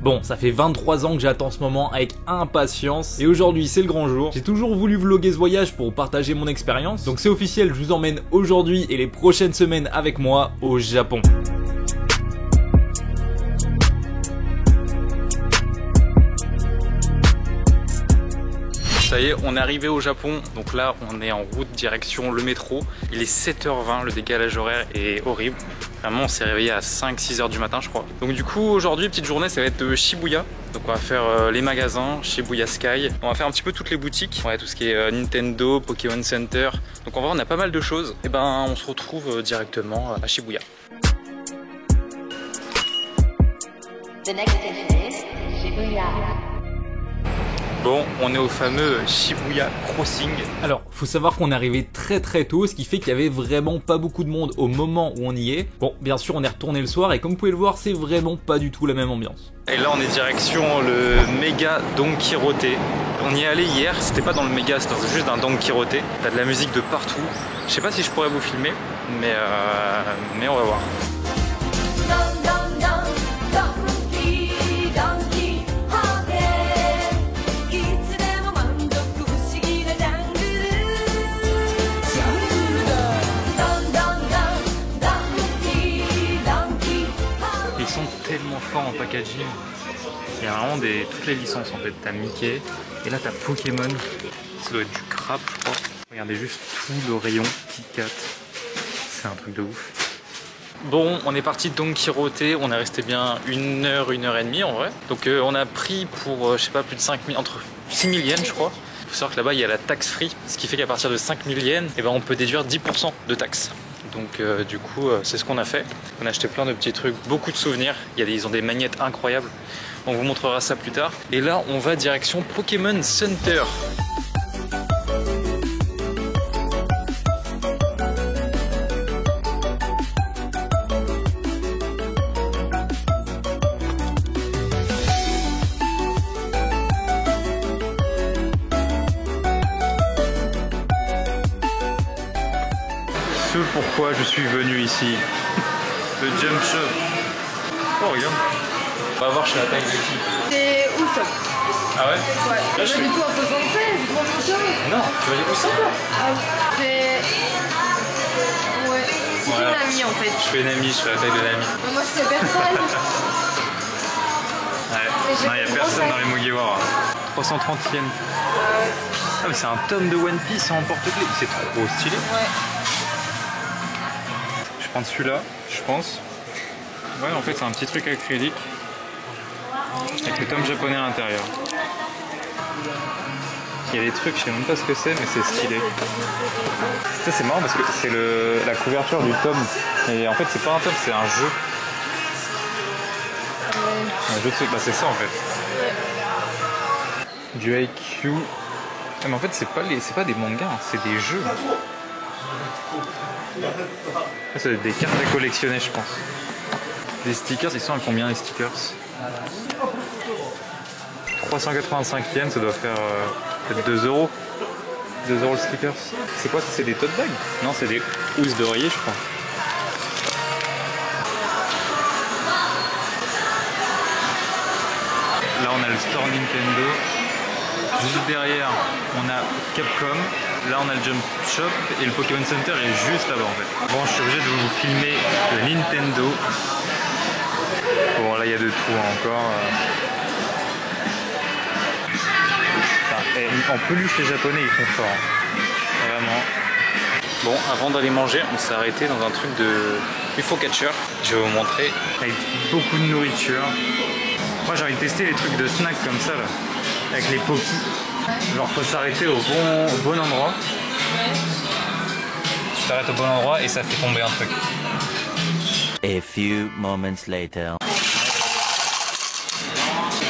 Bon, ça fait 23 ans que j'attends ce moment avec impatience et aujourd'hui c'est le grand jour. J'ai toujours voulu vlogger ce voyage pour partager mon expérience, donc c'est officiel, je vous emmène aujourd'hui et les prochaines semaines avec moi au Japon. Ça y est, on est arrivé au Japon, donc là on est en route direction le métro. Il est 7h20, le décalage horaire est horrible. Vraiment on s'est réveillé à 5-6 heures du matin je crois. Donc du coup aujourd'hui, petite journée, ça va être Shibuya. Donc on va faire les magasins, Shibuya Sky. On va faire un petit peu toutes les boutiques. Ouais, tout ce qui est Nintendo, Pokémon Center. Donc en vrai on a pas mal de choses. Et ben on se retrouve directement à Shibuya. The next station is Shibuya. Bon, on est au fameux Shibuya Crossing. Alors, faut savoir qu'on est arrivé très tôt, ce qui fait qu'il y avait vraiment pas beaucoup de monde au moment où on y est. Bon, bien sûr, on est retourné le soir et comme vous pouvez le voir, c'est vraiment pas du tout la même ambiance. Et là, on est direction le méga Don Quirote. On y est allé hier, c'était pas dans le méga, c'était juste un Don Quirote. T'as de la musique de partout. Je sais pas si je pourrais vous filmer, mais on va voir. Tellement fort en packaging. Il y a vraiment toutes les licences en fait. T'as Mickey et là t'as Pokémon. Ça doit être du crap je crois. Regardez juste tout le rayon Kit Kat. C'est un truc de ouf. Bon, on est parti de Don Quirote, on est resté bien 1 heure, 1 heure et demie en vrai. Donc on a pris pour je sais pas plus de 5000, entre 6000 yens je crois. Il faut savoir que là-bas il y a la taxe free, ce qui fait qu'à partir de 5000 yens, et ben, on peut déduire 10% de taxes. Donc du coup c'est ce qu'on a fait. On a acheté plein de petits trucs, beaucoup de souvenirs. Ils ont des magnettes incroyables. On vous montrera ça plus tard. Et là on va direction Pokémon Center. Ce pourquoi je suis venu ici. Le Jump Shop. Oh regarde. On va voir chez la taille de qui. C'est Usopp. Ah ouais? Ouais. Là, Du coup en 76, grand chose. Non, tu vas dire Usopp là? Ah, c'est... Ouais. C'est Voilà. une amie en fait. Je fais une amie, je fais la taille de l'ami. Mais moi c'est personne. Ouais. Non, il n'y a personne dans les Mugiwara. 330 yens. Ah mais c'est un tome de One Piece en porte-clés. C'est trop stylé. Ouais. Je prends celui-là, je pense. Ouais, en fait, c'est un petit truc acrylique avec le tome japonais à l'intérieur. Il y a des trucs, je sais même pas ce que c'est, mais c'est stylé. Ça, c'est marrant parce que c'est la couverture du tome. Et en fait, c'est pas un tome, c'est un jeu. Un jeu de... Bah, c'est ça en fait. Du IQ. Ah, mais en fait, c'est pas des mangas, hein, c'est des jeux. C'est des cartes à collectionner, je pense. Les stickers, ils sont à combien les stickers? 385 yens, ça doit faire peut-être 2 euros. 2 euros le stickers. C'est quoi ça? C'est des tote bags? Non, c'est des housses d'oreiller, je crois. Là, on a le store Nintendo. Juste derrière, on a Capcom. Là, on a le Jump Shop et le Pokémon Center est juste là-bas en fait. Bon, je suis obligé de vous filmer le Nintendo. Bon, là, il y a de tout encore. Et en peluche, les Japonais, ils font fort. Vraiment. Bon, avant d'aller manger, on s'est arrêté dans un truc de UFO Catcher. Je vais vous montrer. Avec beaucoup de nourriture. Moi, j'ai envie de tester les trucs de snack comme ça, là. Avec les Poki. Genre, faut s'arrêter au bon endroit. Tu t'arrêtes au bon endroit et ça fait tomber un truc. A few moments later.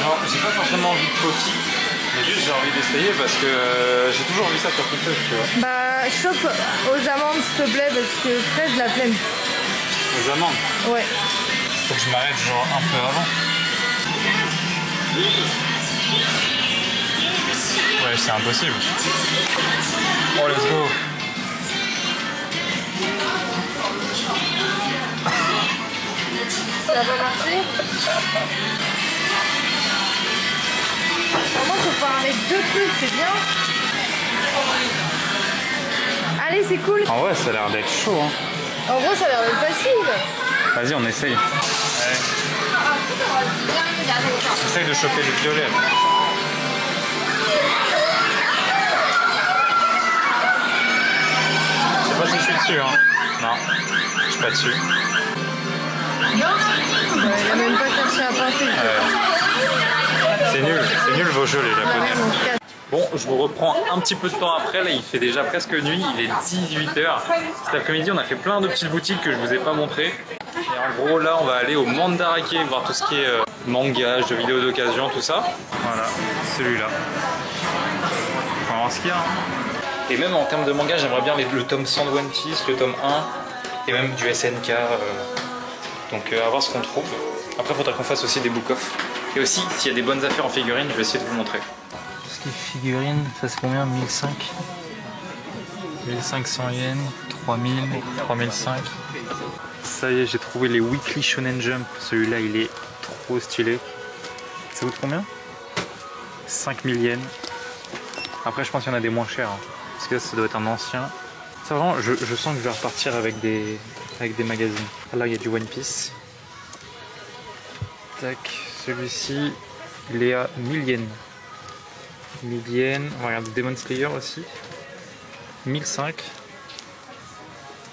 Non, j'ai pas forcément envie de Poki. Mais juste j'ai envie d'essayer parce que j'ai toujours vu ça sur TikTok, tu vois. Bah, chope aux amandes s'il te plaît parce que fraise la flemme. Aux amandes? Ouais. Faut que je m'arrête genre un peu avant. Ouais, c'est impossible. Oh, let's go. Ça va marcher? 2 trucs, c'est bien. Allez, c'est cool. En vrai, ça a l'air d'être chaud. Hein. En gros, ça a l'air d'être facile. Vas-y, on essaye. Allez. Essaye de choper le violet. Je sais pas si je suis dessus. Hein. Non, je suis pas dessus. Il a même pas cherché à penser. C'est nul vos jeux les japonais. Bon, je vous reprends un petit peu de temps après, là il fait déjà presque nuit, il est 18 h. Cet après-midi on a fait plein de petites boutiques que je vous ai pas montrées. Et en gros là on va aller au Mandarake, voir tout ce qui est manga, jeux vidéo d'occasion, tout ça. Voilà, celui-là. On va voir ce qu'il y a. Et même en termes de manga, j'aimerais bien le tome 100 de One Piece, le tome 1, et même du SNK. Donc à voir ce qu'on trouve. Après il faudra qu'on fasse aussi des book-off. Et aussi, s'il y a des bonnes affaires en figurines, je vais essayer de vous montrer. Tout ce qui est figurines, ça c'est combien? 1005 1500 yens, 3000, 3005. Ça y est, j'ai trouvé les Weekly Shonen Jump. Celui-là, il est trop stylé. Ça coûte combien? 5000 yens. Après, je pense qu'il y en a des moins chers. Hein, parce que ça doit être un ancien. Ça vraiment, je sens que je vais repartir avec des magazines. Là, il y a du One Piece. Tac, celui-ci, il est à 1000 yens. 1000 yens. On va regarder Demon Slayer aussi. 1005.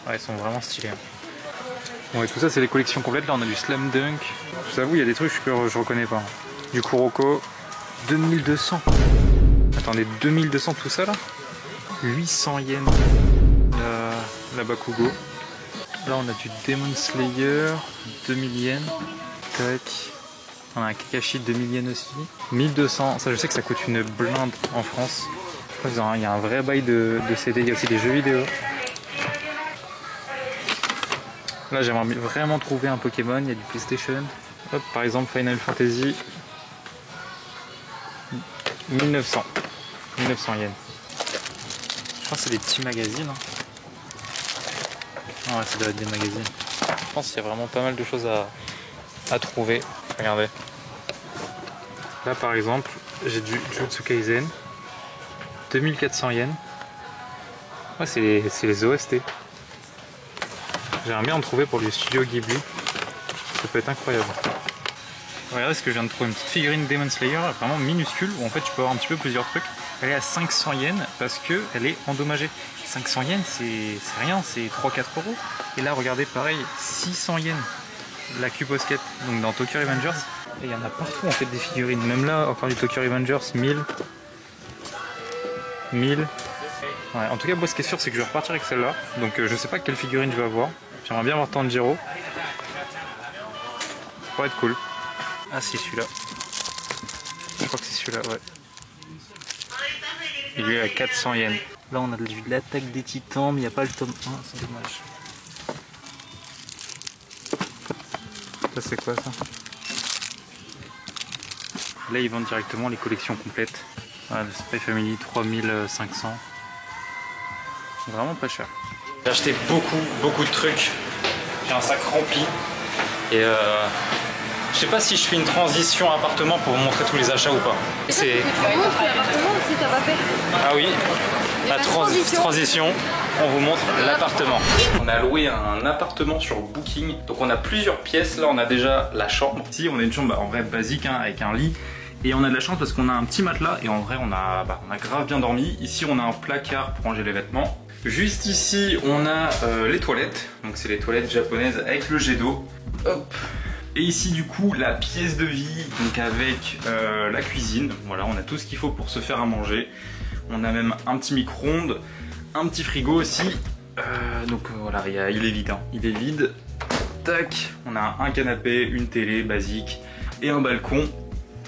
Ouais, ils sont vraiment stylés. Bon, et tout ça, c'est les collections complètes. Là, on a du Slam Dunk. Je vous avoue, il y a des trucs que je reconnais pas. Du Kuroko. 2200. Attendez, 2200 tout ça là? 800 yens. La Bakugo. Là, on a du Demon Slayer. 2000 yens. Tac. On a un Kakashi de 2000 yens aussi. 1200. Ça, je sais que ça coûte une blinde en France. Il y a un vrai bail de CD. Il y a aussi des jeux vidéo. Là, j'aimerais vraiment trouver un Pokémon. Il y a du PlayStation. Hop, par exemple, Final Fantasy. 1900. 1900 yens. Je pense que c'est des petits magazines. Hein. Ah ouais, ça doit être des magazines. Je pense qu'il y a vraiment pas mal de choses à trouver. Regardez. Là, par exemple, j'ai du Jujutsu Kaisen. 2400 yens. Ouais, c'est les OST. J'aimerais bien en trouver pour le studio Ghibli. Ça peut être incroyable. Regardez ce que je viens de trouver. Une petite figurine Demon Slayer, vraiment minuscule, où en fait tu peux avoir un petit peu plusieurs trucs. Elle est à 500 yens parce qu'elle est endommagée. 500 yens, c'est rien, c'est 3-4 euros. Et là, regardez, pareil, 600 yens. La Q-Posket, donc dans Tokyo Revengers. Et il y en a partout en fait des figurines. Même là, encore du Tokyo Revengers, 1000. 1000. Ouais, en tout cas, moi, ce qui est sûr, c'est que je vais repartir avec celle-là. Donc, je sais pas quelle figurine je vais avoir. J'aimerais bien avoir Tanjiro. Ça pourrait être cool. Ah, si, celui-là. Je crois que c'est celui-là, ouais. Il est à 400 yens. Là, on a de l'attaque des titans, mais il n'y a pas le tome 1, c'est dommage. Ça, c'est quoi ça? Là, ils vendent directement les collections complètes. Voilà, le Spy Family 3500. Vraiment pas cher. J'ai acheté beaucoup de trucs. J'ai un sac rempli. Et je sais pas si je fais une transition appartement pour vous montrer tous les achats ou pas. C'est L'appartement si t'as pas fait. Ah oui, la transition, on vous montre l'appartement. On a loué un appartement sur Booking, donc on a plusieurs pièces. Là on a déjà la chambre. Ici on a une chambre en vrai basique hein, avec un lit. Et on a de la chance parce qu'on a un petit matelas et en vrai on a grave bien dormi. Ici on a un placard pour ranger les vêtements. Juste ici on a les toilettes, donc c'est les toilettes japonaises avec le jet d'eau. Hop. Et ici du coup la pièce de vie, donc avec la cuisine. Voilà, on a tout ce qu'il faut pour se faire à manger. On a même un petit micro-ondes, un petit frigo aussi. Donc voilà, il est vide, hein. Il est vide. Tac, on a un canapé, une télé basique et un balcon.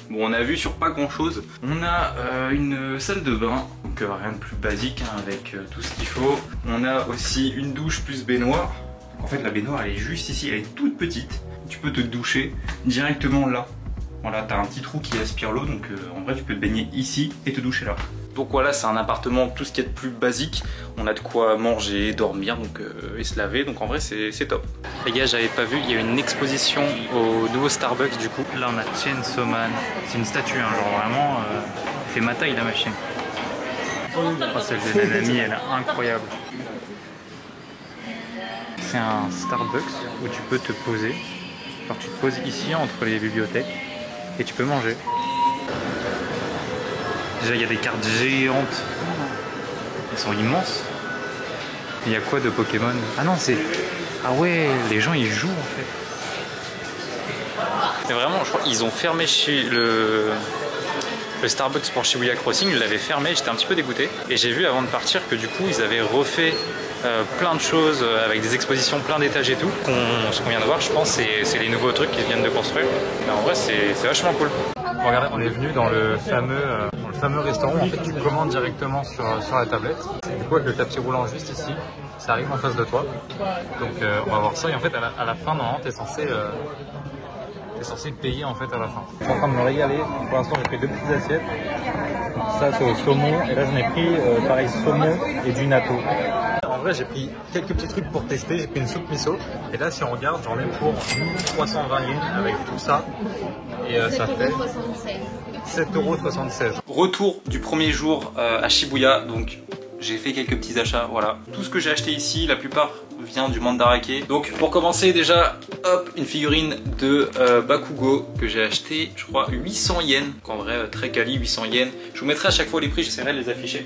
Bon, on a vu sur pas grand chose. On a une salle de bain, donc rien de plus basique hein, avec tout ce qu'il faut. On a aussi une douche plus baignoire. Donc, en fait la baignoire elle est juste ici, elle est toute petite. Tu peux te doucher directement là. Voilà, t'as un petit trou qui aspire l'eau, donc en vrai tu peux te baigner ici et te doucher là. Donc voilà, c'est un appartement, tout ce qui est de plus basique. On a de quoi manger, dormir donc, et se laver, donc en vrai c'est top. Les gars, j'avais pas vu, il y a une exposition au nouveau Starbucks du coup. Là on a Chainsaw Man, c'est une statue, hein, genre vraiment fait ma taille la machine. Oh, celle de Nanami, elle est incroyable. C'est un Starbucks où tu peux te poser. Alors tu te poses ici entre les bibliothèques et tu peux manger. Déjà il y a des cartes géantes. Elles sont immenses. Il y a quoi de Pokémon? Ah non, c'est... Ah ouais, les gens ils jouent en fait. Mais vraiment, je crois qu'ils ont fermé chez le Starbucks pour Shibuya Crossing, ils l'avaient fermé, j'étais un petit peu dégoûté. Et j'ai vu avant de partir que du coup ils avaient refait plein de choses avec des expositions, plein d'étages et tout. Ce qu'on vient de voir, je pense, c'est les nouveaux trucs qu'ils viennent de construire. Mais en vrai, c'est vachement cool. Regardez, on est venu dans le fameux restaurant où en fait tu commandes directement sur la tablette. Et du coup avec le tapis roulant juste ici, ça arrive en face de toi. Donc on va voir ça et en fait à la fin normalement t'es censé payer en fait à la fin. Je suis en train de me régaler. Pour l'instant j'ai pris 2 petites assiettes. Ça c'est au saumon et là j'en ai pris pareil saumon et du natto. En vrai j'ai pris quelques petits trucs pour tester. J'ai pris une soupe miso et là si on regarde j'en ai pour 1320 yens avec tout ça et ça fait 7,76 €. Retour du premier jour à Shibuya, donc j'ai fait quelques petits achats, voilà. Tout ce que j'ai acheté ici, la plupart vient du Mandarake. Donc pour commencer déjà, hop, une figurine de Bakugo que j'ai acheté, je crois 800 yens. Donc en vrai très quali, 800 yens. Je vous mettrai à chaque fois les prix, j'essaierai de les afficher.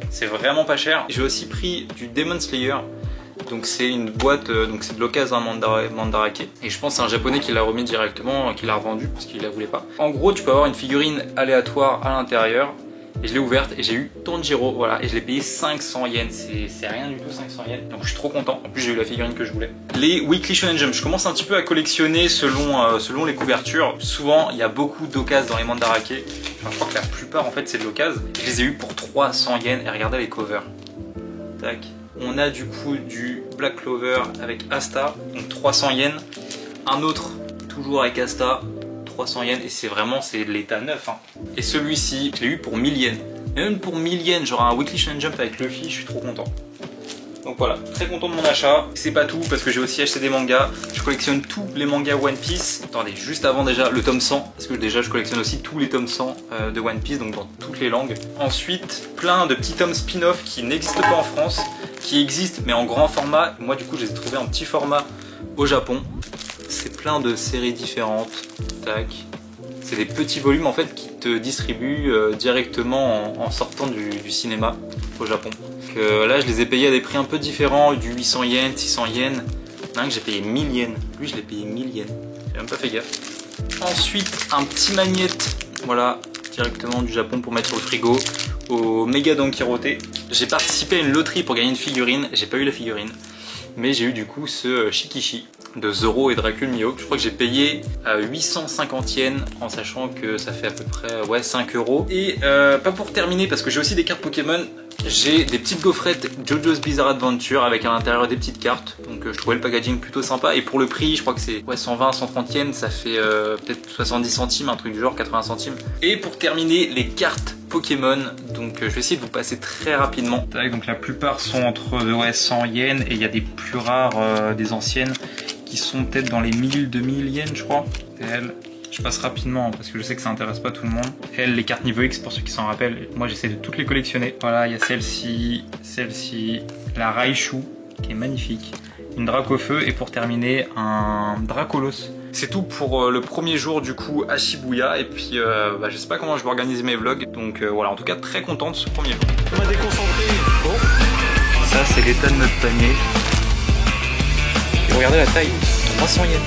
C'est vraiment pas cher. J'ai aussi pris du Demon Slayer. Donc c'est une boîte, donc c'est de l'occasion Mandarake. Et je pense que c'est un japonais qui l'a remis directement, qui l'a revendu parce qu'il la voulait pas. En gros tu peux avoir une figurine aléatoire à l'intérieur. Et je l'ai ouverte et j'ai eu Tanjiro, voilà, et je l'ai payé 500 yens, c'est rien du tout 500 yens, donc je suis trop content. En plus j'ai eu la figurine que je voulais. Les Weekly Shonen Jump, je commence un petit peu à collectionner selon les couvertures. Souvent il y a beaucoup d'occasions dans les Mandarake, enfin, je crois que la plupart en fait c'est de l'occasion. Je les ai eu pour 300 yens et regardez les covers. Tac. On a du coup du Black Clover avec Asta, donc 300 yens. Un autre, toujours avec Asta, 300 yens, et c'est vraiment c'est l'état neuf hein. Et celui-ci je l'ai eu pour 1000 yens, et même pour 1000 yens j'aurai un Weekly Shonen Jump avec Luffy, je suis trop content. Donc voilà, très content de mon achat. C'est pas tout parce que j'ai aussi acheté des mangas. Je collectionne tous les mangas One Piece. Attendez, juste avant déjà le tome 100, parce que déjà je collectionne aussi tous les tomes 100 de One Piece, donc dans toutes les langues. Ensuite plein de petits tomes spin-off qui n'existent pas en France, qui existent mais en grand format. Moi du coup je les ai trouvés en petit format au Japon. C'est plein de séries différentes. Tac. C'est des petits volumes en fait qui te distribuent directement en sortant du cinéma au Japon. Donc, là je les ai payés à des prix un peu différents, du 800 yens, 600 yens. Un que j'ai payé 1000 yens. Lui je l'ai payé 1000 yens. J'ai même pas fait gaffe. Ensuite un petit magnète, voilà, directement du Japon pour mettre sur le frigo, au Mega Don Quirote. J'ai participé à une loterie pour gagner une figurine. J'ai pas eu la figurine, mais j'ai eu du coup ce Shikishi de Zoro et Dracul Mihawk. Je crois que j'ai payé à 850 yens en sachant que ça fait à peu près ouais, 5 €. Et pas pour terminer parce que j'ai aussi des cartes Pokémon. J'ai des petites gaufrettes JoJo's Bizarre Adventure avec à l'intérieur des petites cartes. Donc je trouvais le packaging plutôt sympa. Et pour le prix, je crois que c'est ouais, 120, 130 yens. Ça fait peut-être 70 centimes, un truc du genre, 80 centimes. Et pour terminer, les cartes Pokémon. Donc je vais essayer de vous passer très rapidement. Donc la plupart sont entre ouais, 100 yens et il y a des plus rares, des anciennes qui sont peut-être dans les 1000, 2000 yens je crois. Et elles, je passe rapidement parce que je sais que ça intéresse pas tout le monde. Elles, les cartes niveau X pour ceux qui s'en rappellent, moi j'essaie de toutes les collectionner. Voilà, il y a celle-ci, la Raichu qui est magnifique, une Dracofeu et pour terminer un Dracolos. C'est tout pour le premier jour du coup à Shibuya et puis bah, je sais pas comment je vais organiser mes vlogs donc voilà, en tout cas très content de ce premier jour. On m'a déconcentré. Bon. Ça c'est l'état de notre panier. Et regardez la taille, 300 yens.